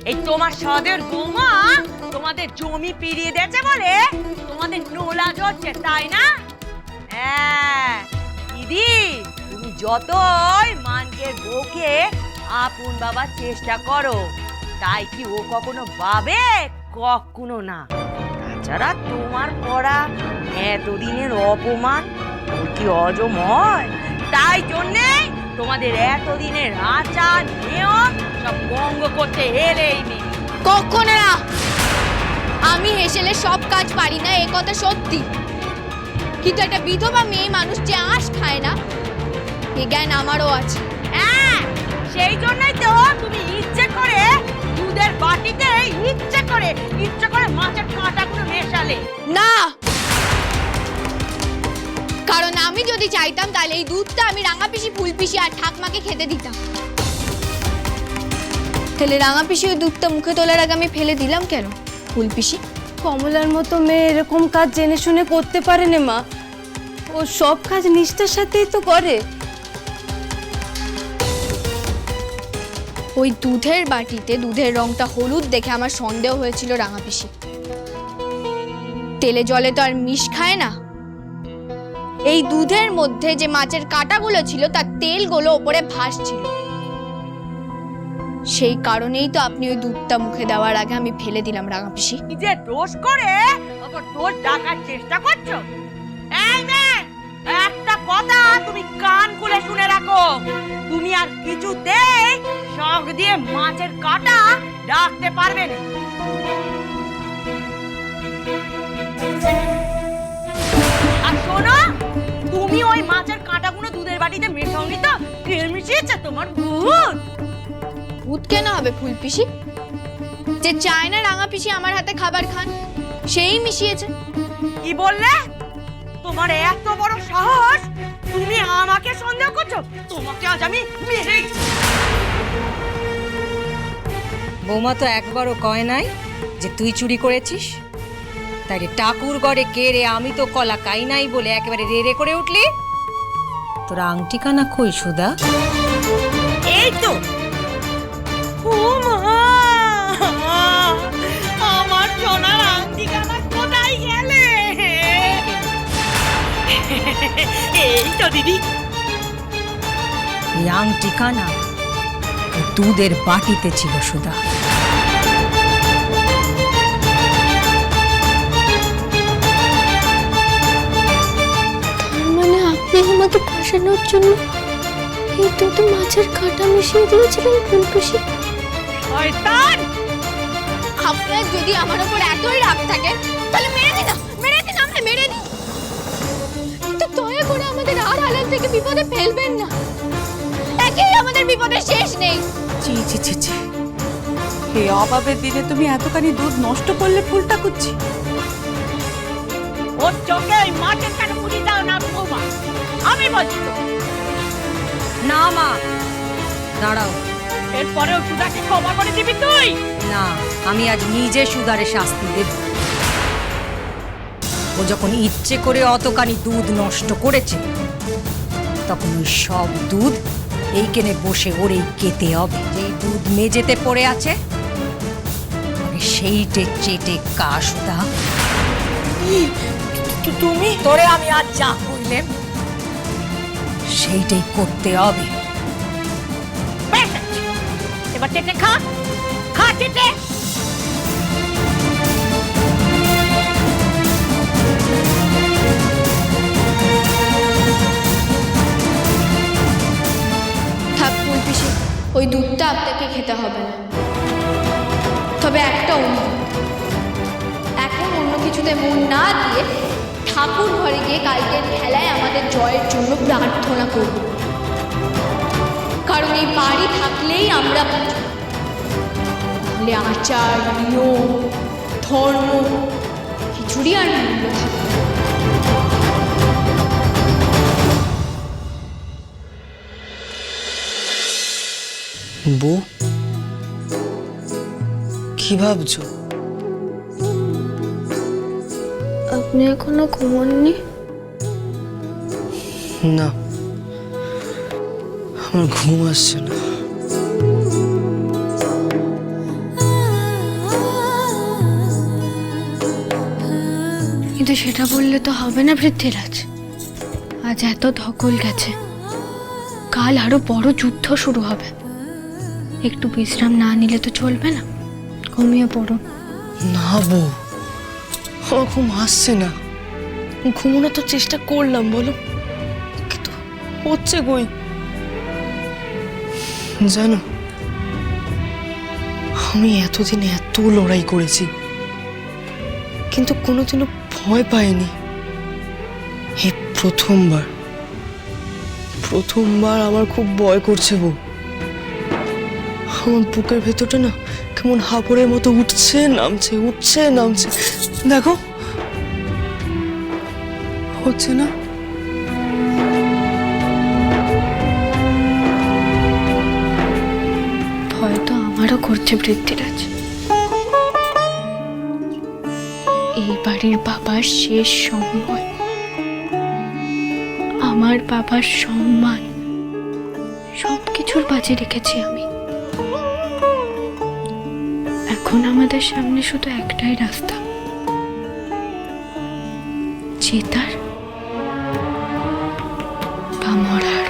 এই তোমার সদের বৌমা তোমাদের জমি পিড়িয়ে দিয়েছে বলে তোমাদের নোলা জ্বলছে, তাই না? হ্যাঁ দিদি, তুমি যতই মানকের বউকে আপন বাবার চেষ্টা করো, তাই কি ও কখনো পাবে? কখনো না। তাছাড়া তোমার করা এতদিনের অপমান কি অজময়? তাই জন্যে তোমাদের এতদিনের আচার নিয়ম সব ভঙ্গ করতে এলেই নেই। কখনো না। আমি হেসেলে সব কাজ পারি না, এ কথা সত্যি, কিন্তু একটা বিধবা মেয়ে মানুষ যে আঁশ খায় না এ জ্ঞান আমারও আছে। হ্যাঁ, সেই জন্যই তো তুমি ইচ্ছে করে দুধের বাটিতে ইচ্ছে করে মাছের কাঁটাগুলো মেশালে। না, কারণ আমি যদি চাইতাম তাহলে এই দুধটা আমি রাঙা পিসি, ফুল পিসি আর ঠাকমাকে খেতে দিতাম। তাহলে রাঙা পিসি ওই দুধটা মুখে তোলার আগে আমি ফেলে দিলাম কেন? ফুল পিসি, কমলার মতো মেয়ে এরকম কাজ জেনে শুনে করতে পারে না মা। ও সব কাজ নিষ্ঠার সাথেই তো করে। ওই দুধের বাটিতে দুধের রংটা হলুদ দেখে আমার সন্দেহ হয়েছিল রাঙা পিসি। তেলে জলে তো আর মিশ খায় না। এই দুধের মধ্যে যে মাছের কাঁটাগুলো ছিল তার তেলগুলো ওপরে ভাসছিল, সেই কারণেই তো আপনি ওই দুধটা মুখে দেওয়ার আগে আমি ফেলে দিলাম রাঙা পিসি। যে দোষ করে আবার দোষ ঢাকার চেষ্টা করছো। এই মেয়ে, একটা কথা তুমি কান খুলে শুনে রাখো, তুমি আর কিছুতেই শখ দিয়ে মাছের কাঁটা ডাকতে পারবে না। আর শোনো, তুমি ওই মাছের কাঁটাগুলো দুধের বাটিতে মেশাওনি তো? কে মিশিয়েছে? তোমার ভূত। ভূত কেন হবে ফুল পিসি? যে চায় না রাঙা পিসি আমার হাতে খাবার খান, সেই মিশিয়েছে। কি বললে? তোমার এত বড় সাহস, তুমি আমাকে সন্দেহ করছো? তোমাকে আজ আমি মেরেই। বৌমা তো একবারও কয় নাই যে তুই চুরি করেছিস। তাই রে ঠাকুর ঘরে কে রে, আমি তো কলা খাই নাই বলে একেবারে রে রে করে উঠলি। তোর আংটি কানা কই সুধা? এই তো। ও মা, আমার সোনার আংটি কানা কোথায় গেলে? এই তো দিদি। এই আংটি কানা দুধের বাটিতে ছিল সুধা। মানে আপনি আমাকে ফাঁসানোর জন্য এই দুটো মাছের কাঁটা মিশিয়ে দিয়েছিলেন ফুল পিসি? শয়তান! আপনার যদি আমার উপর এতই রাগ থাকে তাহলে মেরে দিন, আমরা মেরে দিই, কিন্তু দয়া করে আমাদের আর হালাল থেকে বিপদে ফেলবেন না। একেই আমাদের বিপদের শেষ নেই। ছি ছি ছি ছি, এই অভাবের দিনে তুমি এতখানি দুধ নষ্ট করলে ফুলটা করছি। ওর চোখে ওই মাছের কাটা মুড়ি দাও না বৌমা, আমি বলছি তো। না মা, দাঁড়াও। এরপরেও সুধাকে ক্ষমা করে দিবি তুই? না, আমি আজ নিজে সুধারে শাস্তি দেব। ও যখন ইচ্ছে করে অতখানি দুধ নষ্ট করেছে, তখন ওই সব দুধ এইখানে বসে ওরেই কেতে হবে। যেই দুধ মেঝেতে পড়ে আছে সেইটে চেটে কা সুধা। তুমি তোরে আমি আজ যা করলেন সেইটাই করতে হবে। এবার চেটে খা, খা চেটে। থাক ফুল পিসি, ওই দুধটা আপনাকে খেতে হবে না। তবে একটা অনুরোধ, এখন অন্য কিছুতে মন না দিয়ে ঠাকুর ঘরে গিয়ে কালকের খেলায় আমাদের জয়ের জন্য প্রার্থনা করব। কারণ এই বাড়ি থাকলেই আমরা তাহলে আচার, নিয়ম, ধর্ম কিছুরই আর মূল্য থাকবে না। বউ, কি ভাবছো? আপনি এখনো ঘুমোননি? না, আমার ঘুম আসছে না। কিন্তু সেটা বললে তো হবে না পৃথ্বীরাজ। আজ এত ধকল গেছে, কাল আরো বড় যুদ্ধ শুরু হবে। একটু বিশ্রাম না নিলে তো চলবে না। ঘুমিয়ে পড়ো। না বউ, আমার ঘুম আসছে না। ঘুমোনোর তো চেষ্টা করলাম বলো, কিন্তু হচ্ছে কই। জানো, আমি এতদিন এত লড়াই করেছি, কিন্তু কোনোদিনও ভয় পাইনি। এই প্রথমবার আমার খুব ভয় করছে বউ। আমার বুকের ভেতরটা না কেমন হাঁপড়ের মতো উঠছে নামছে। দেখো, হচ্ছে না? ভয় তো আমারও করছে পৃথ্বীরাজ। এই বাড়ির বাবার শেষ সময়, আমার বাবার সম্মান সবকিছুর বাজে রেখেছি আমি। এখন আমাদের সামনে শুধু একটাই রাস্তা, জেতার বা মরার।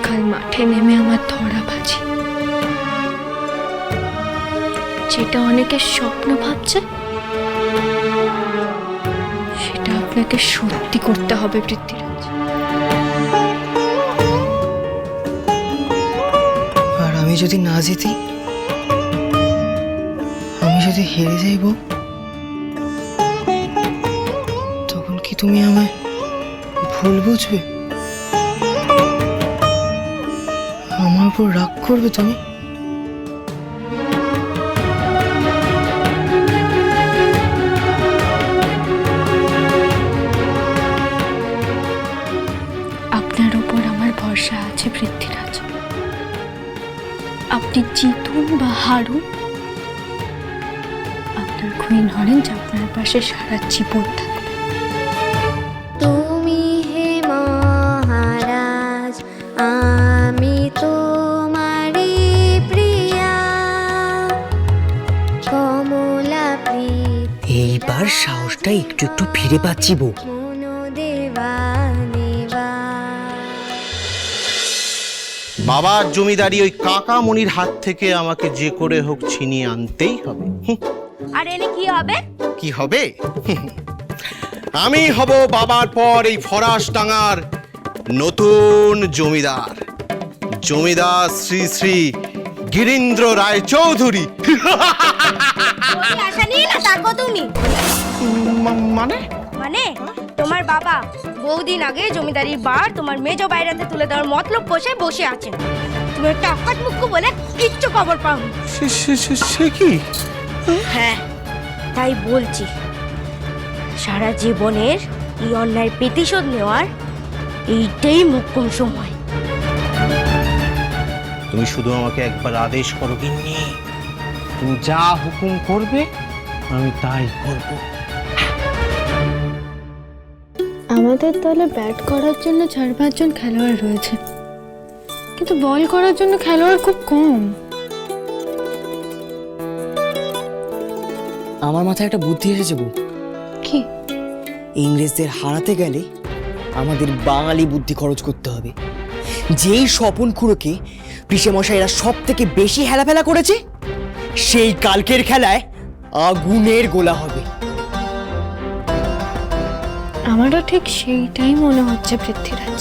কাল মাঠে নেমে আমার ধরা বাজি, যেটা অনেকে স্বপ্ন ভাবছে সেটা আপনাকে সত্যি করতে হবে পৃথ্বীরাজ। আর আমি যদি না জিতি, আমি যদি হেরে যাইব, তখন কি তুমি আমায় ভুল বুঝবে? আমার উপর রাগ করবে তুমি? আপনার উপর আমার ভরসা আছে পৃথ্বীরাজ। আপনি জিতুন বা হারুন, আপনার কুইন অরেঞ্জ আপনার পাশে সারা জীবন থাকবে। তুমি হে মহারাজ, আমি তোমারি প্রিয়া, কমলা প্রীতি এইবার সাহসটা একটু একটু ফিরে পাচ্ছি বউ। মনোদেবা নেবা। বাবার জমিদারি ওই কাকা মনির হাত থেকে আমাকে যে করে হোক ছিনিয়ে আনতেই হবে। আর এনে কি হবে? কি হবে? আমি হব বাবার পর এই ফরাসডাঙ্গার নতুন জমিদার, জমিদার শ্রী শ্রী গিরীন্দ্র রায় চৌধুরী। আশা নিয়ে না থাকো তুমি। মানে মানে তোমার বাবা বহুদিন আগে জমিদারির বার তোমার মেজ বাইরাতে তুলে দেওয়ার মতলব কষে বসে আছেন। তুমি একটা আকাট মুখ্য বলে কিচ্ছু খবর পাও। সে কি? হ্যাঁ, তাই বলছি, সারা জীবনের এই অন্যায় প্রতিশোধ নেওয়ার এইটাই মোক্ষম সময়। তুমি শুধু আমাকে একবার আদেশ করো গিন্নি, তুমি যা হুকুম করবে আমি তাই করব। আমাদের দলে ব্যাট করার জন্য 4-5 জন খেলোয়াড় রয়েছে, কিন্তু বল করার জন্য খেলোয়াড় খুব কম। আমার মাথায় একটা বুদ্ধি এসেছে বউ। কি? ইংরেজদের হারাতে গেলে আমাদের বাঙালি বুদ্ধি খরচ করতে হবে। যেই স্বপন খুঁড়োকে পিসেমশাইরা সব থেকে বেশি হেলাফেলা করেছে, সেই কালকের খেলায় আগুনের গোলা হবে। আমারও ঠিক সেইটাই মনে হচ্ছে পৃথ্বীরাজ।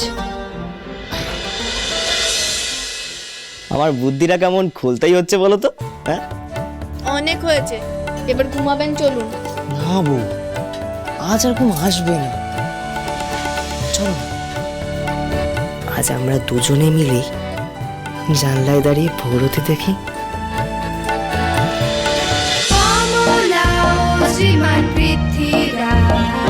আমার বুদ্ধিটা কেমন খুলতেই হচ্ছে বলো তো? হ্যাঁ, অনেক হয়েছে, এবার ঘুমাবেন, চলুন। না বউ, আজ আর ঘুম আসবে না। চলো, আজ আমরা দুজনে মিলে জানলায় দাঁড়িয়ে ভোরতে দেখি। কমলা শ্রীমান পৃথ্বীরাজ।